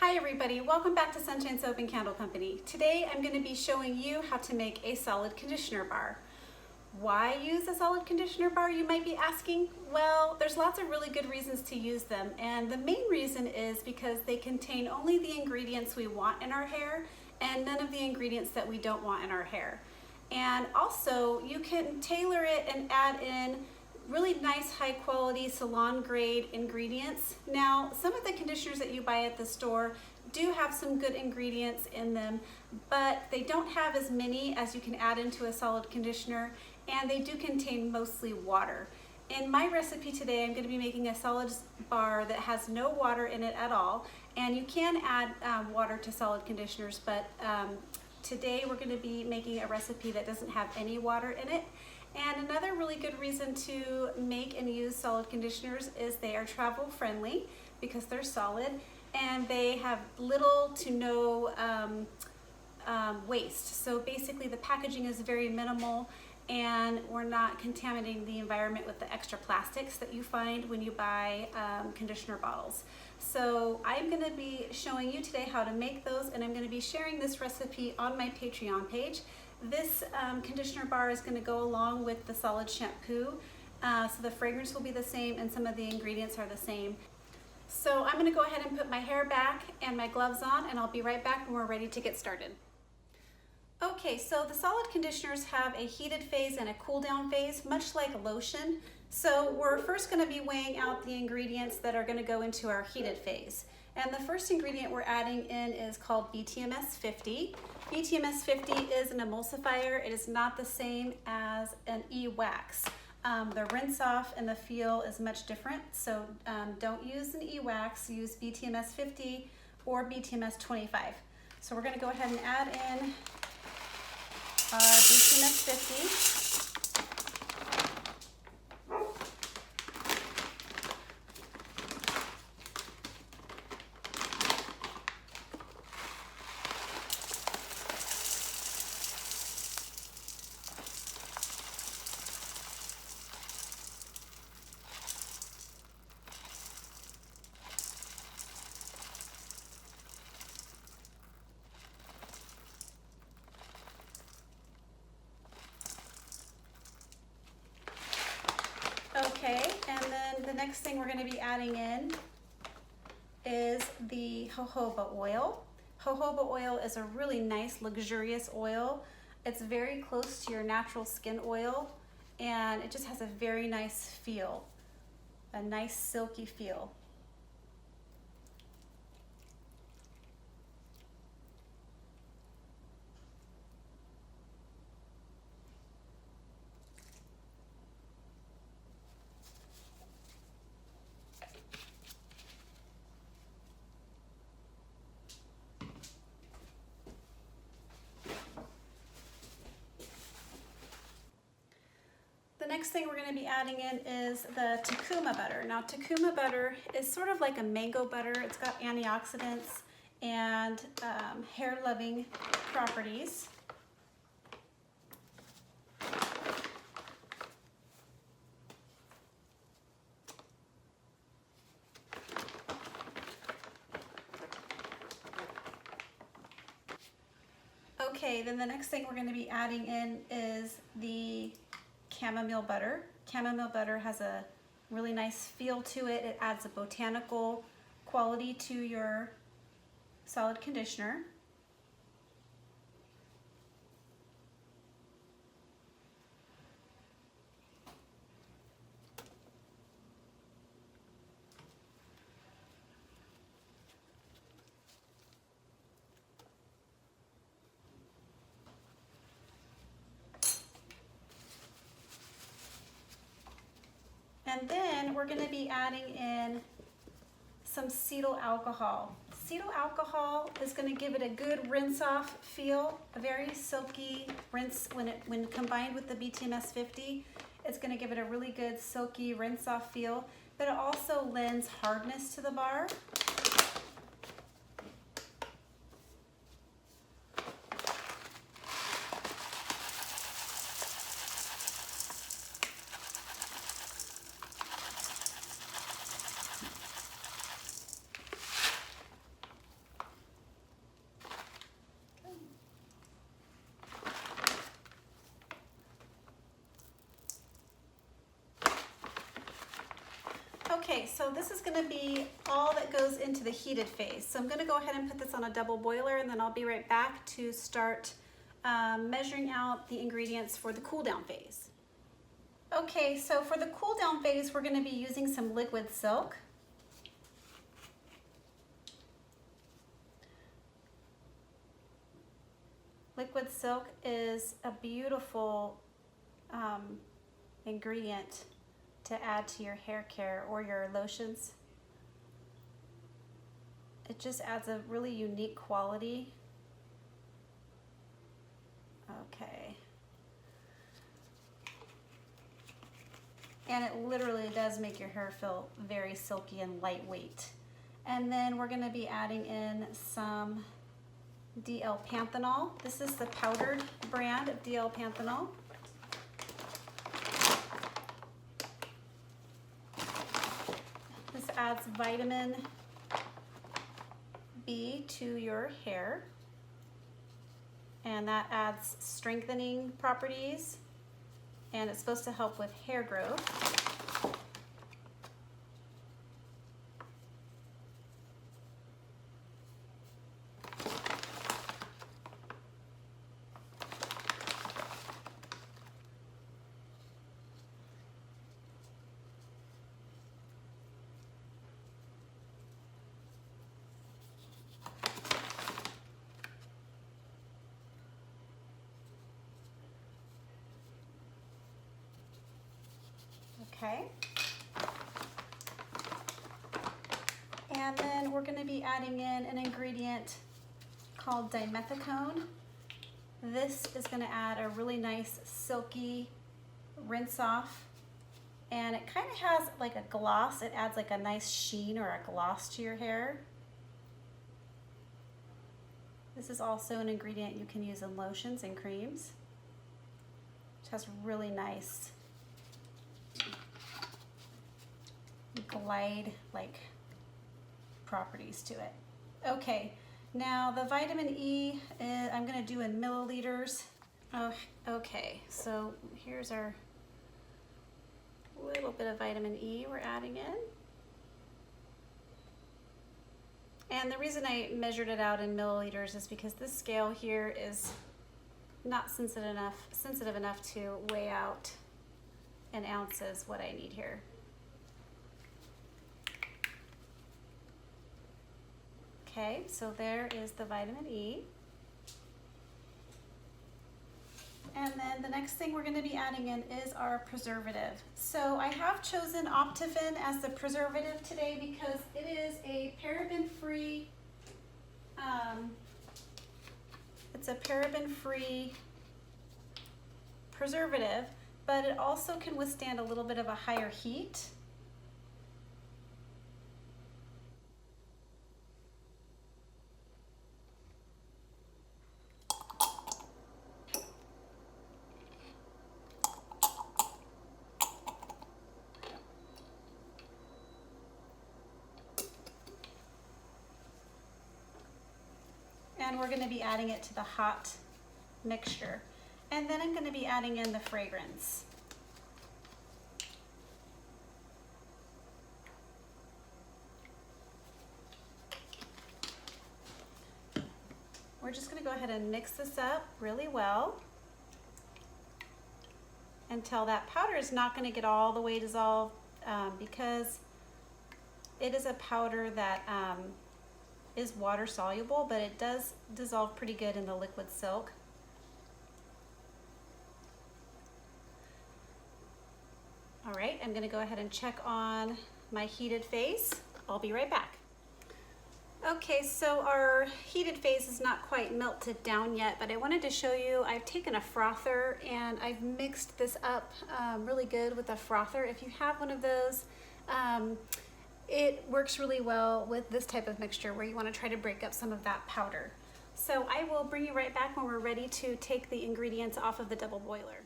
Hi everybody, welcome back to Sunshine Soap and Candle Company. Today I'm going to be showing you how to make a solid conditioner bar. Why use a solid conditioner bar, you might be asking? Well, there's lots of really good reasons to use them, and the main reason is because they contain only the ingredients we want in our hair and none of the ingredients that we don't want in our hair. And also you can tailor it and add in really nice high quality salon grade ingredients. Now, some of the conditioners that you buy at the store do have some good ingredients in them, but they don't have as many as you can add into a solid conditioner, and they do contain mostly water. In my recipe today, I'm going to be making a solid bar that has no water in it at all, and you can add water to solid conditioners, but today we're going to be making a recipe that doesn't have any water in it. And another really good reason to make and use solid conditioners is they are travel friendly because they're solid and they have little to no waste. So basically the packaging is very minimal and we're not contaminating the environment with the extra plastics that you find when you buy conditioner bottles. So I'm going to be showing you today how to make those, and I'm going to be sharing this recipe on my Patreon page. This conditioner bar is going to go along with the solid shampoo, so the fragrance will be the same and some of the ingredients are the same. So I'm going to go ahead and put my hair back and my gloves on, and I'll be right back when we're ready to get started. Okay, so the solid conditioners have a heated phase and a cool down phase, much like lotion. So we're first going to be weighing out the ingredients that are going to go into our heated phase. And the first ingredient we're adding in is called BTMS 50. BTMS 50 is an emulsifier. It is not the same as an e-wax. The rinse off and the feel is much different, so don't use an e-wax, use BTMS 50 or BTMS 25. So we're going to go ahead and add in our BTMS 50. Okay, and then the next thing we're going to be adding in is the jojoba oil. Jojoba oil is a really nice, luxurious oil. It's very close to your natural skin oil, and it just has a very nice feel, a nice silky feel. The next thing we're going to be adding in is the Takuma butter. Now, Takuma butter is sort of like a mango butter. It's got antioxidants and hair-loving properties. Okay, then the next thing we're going to be adding in is the chamomile butter. Chamomile butter has a really nice feel to it. It adds a botanical quality to your solid conditioner. And then we're going to be adding in some cetyl alcohol. Cetyl alcohol is going to give it a good rinse off feel, a very silky rinse when combined with the BTMS 50. It's going to give it a really good silky rinse off feel, but it also lends hardness to the bar. Okay, so this is gonna be all that goes into the heated phase. So I'm gonna go ahead and put this on a double boiler, and then I'll be right back to start measuring out the ingredients for the cool down phase. Okay, so for the cool down phase, we're gonna be using some liquid silk. Liquid silk is a beautiful ingredient to add to your hair care or your lotions. It just adds a really unique quality. Okay. And it literally does make your hair feel very silky and lightweight. And then we're gonna be adding in some DL Panthenol. This is the powdered brand of DL Panthenol. This adds vitamin B to your hair, and that adds strengthening properties, and it's supposed to help with hair growth. Okay. And then we're going to be adding in an ingredient called dimethicone. This is going to add a really nice silky rinse off, and it kind of has like a gloss. It adds like a nice sheen or a gloss to your hair. This is also an ingredient you can use in lotions and creams. It has really nice glide-like properties to it. Okay, now the vitamin E I'm going to do in milliliters. Oh, okay, so here's our little bit of vitamin E we're adding in. And the reason I measured it out in milliliters is because this scale here is not sensitive enough to weigh out in ounces what I need here. Okay, so there is the vitamin E. And then the next thing we're going to be adding in is our preservative. So I have chosen Optifin as the preservative today because it is a paraben-free, it's a paraben-free preservative, but it also can withstand a little bit of a higher heat. And we're going to be adding it to the hot mixture. And then I'm going to be adding in the fragrance. We're just going to go ahead and mix this up really well until that powder is not going to get all the way dissolved, because it is a powder that is water soluble, but it does dissolve pretty good in the liquid silk. All right, I'm gonna go ahead and check on my heated phase. I'll be right back. Okay, so our heated phase is not quite melted down yet, but I wanted to show you, I've taken a frother and I've mixed this up really good with a frother. If you have one of those, it works really well with this type of mixture where you want to try to break up some of that powder. So I will bring you right back when we're ready to take the ingredients off of the double boiler.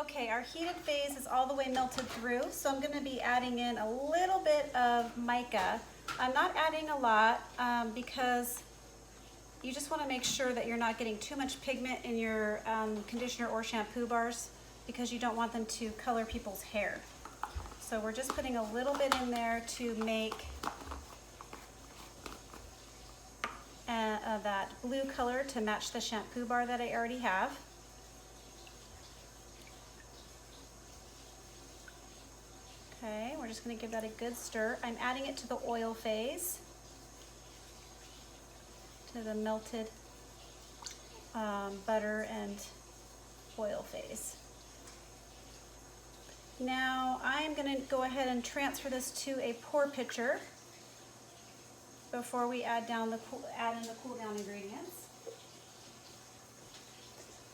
Okay, our heated phase is all the way melted through, so I'm going to be adding in a little bit of mica. I'm not adding a lot because you just want to make sure that you're not getting too much pigment in your conditioner or shampoo bars, because you don't want them to color people's hair. So we're just putting a little bit in there to make that blue color to match the shampoo bar that I already have. Okay, we're just going to give that a good stir. I'm adding it to the oil phase, to the melted butter and oil phase. Now I'm going to go ahead and transfer this to a pour pitcher before we add in the cool down ingredients.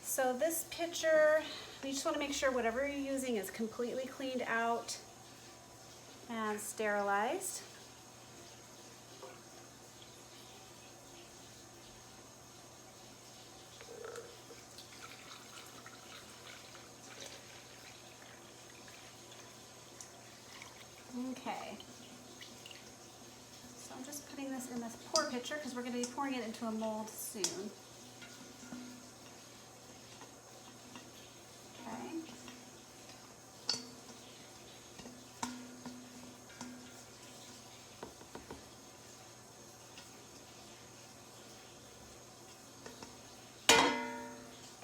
So this pitcher, you just want to make sure whatever you're using is completely cleaned out and sterilized. Okay. So I'm just putting this in this pour pitcher because we're going to be pouring it into a mold soon. Okay.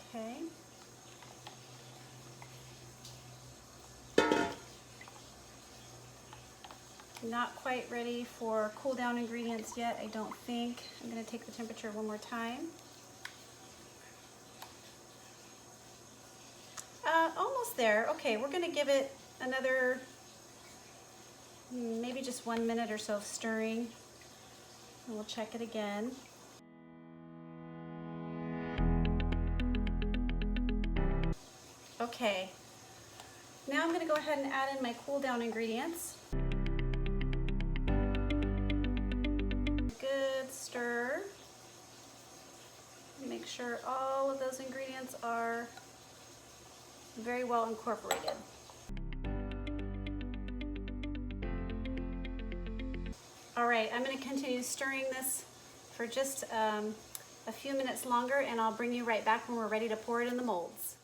Okay. Not quite ready for cool down ingredients yet, I don't think. I'm going to take the temperature one more time. Almost there. Okay, we're going to give it another maybe just 1 minute or so of stirring, and we'll check it again. Okay, now I'm going to go ahead and add in my cool down ingredients. Good stir. Make sure all of those ingredients are very well incorporated. All right, I'm going to continue stirring this for just a few minutes longer, and I'll bring you right back when we're ready to pour it in the molds.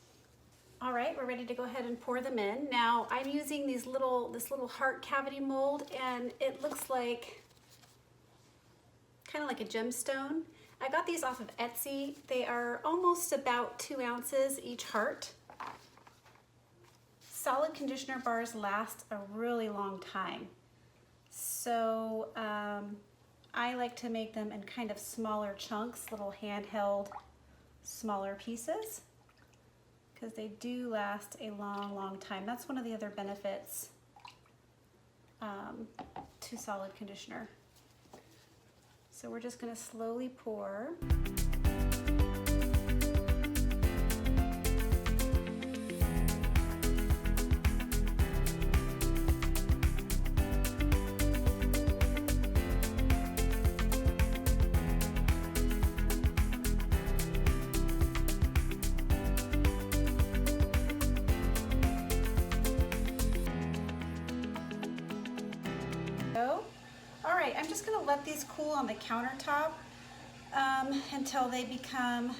All right, we're ready to go ahead and pour them in. Now I'm using this little heart cavity mold, and it looks like kind of like a gemstone. I got these off of Etsy. They are almost about 2 ounces each heart. Solid conditioner bars last a really long time. So I like to make them in kind of smaller chunks, little handheld, smaller pieces, because they do last a long, long time. That's one of the other benefits to solid conditioner. So we're just going to slowly pour. All right, I'm just going to let these cool on the countertop until they become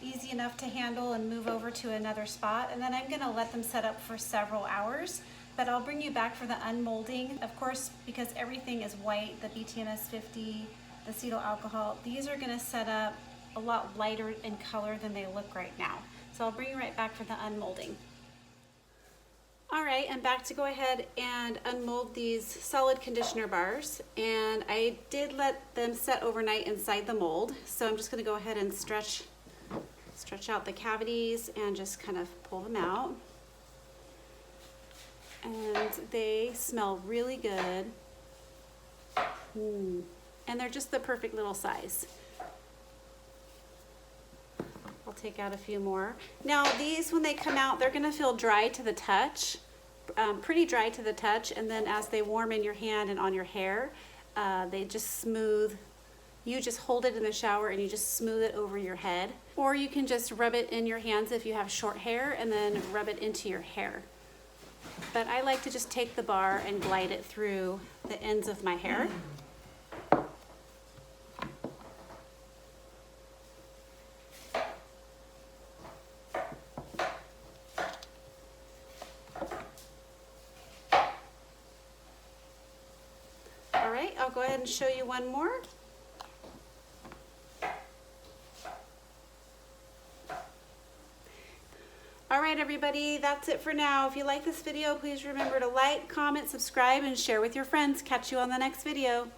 easy enough to handle and move over to another spot, and then I'm going to let them set up for several hours. But I'll bring you back for the unmolding. Of course, because everything is white, the BTMS 50, the acetyl alcohol, these are going to set up a lot lighter in color than they look right now. So I'll bring you right back for the unmolding. All right, I'm back to go ahead and unmold these solid conditioner bars, and I did let them set overnight inside the mold. So I'm just going to go ahead and stretch out the cavities and just kind of pull them out. And they smell really good. And they're just the perfect little size. I'll take out a few more. Now these, when they come out, they're gonna feel dry to the touch, pretty dry to the touch, and then as they warm in your hand and on your hair, they just smooth. You just hold it in the shower and you just smooth it over your head. Or you can just rub it in your hands if you have short hair and then rub it into your hair. But I like to just take the bar and glide it through the ends of my hair. I'll go ahead and show you one more. All right, everybody, that's it for now. If you like this video, please remember to like, comment, subscribe, and share with your friends. Catch you on the next video.